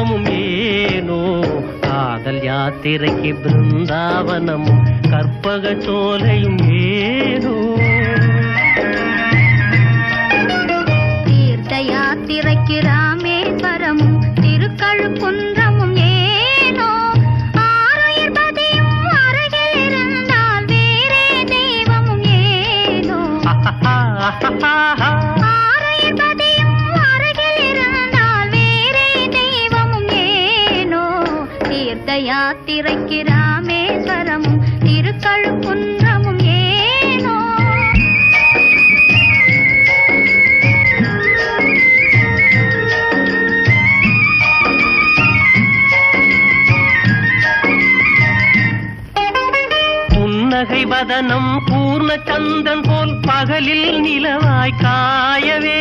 வைகுந்தமும் ஏனோ காதல் யாத்திரைக்கு பிருந்தாவனமும் கற்பக சோலையும் ஏனோ தீர்த்த யாத்திரைக்கு ராமேஸ்வரமும் திருக்கழுக்குன்றமும் ஏனோ ஆருயிர் பதியும் அருகில் இருந்தால் வேறே தெய்வமும் ஏனோ ஆருயிர் பதியும் அருகில் இருந்தால் வேறே தெய்வமும் ஏனோ தீர்த்த யாத்திரைக்கு ராமேஸ்வரமும் திருக்கழுக்குன்றமும் ஏனோ புன்னகை வதனம் பூர்ண சந்தன் போல் பகலில் நிலவாய் காயவே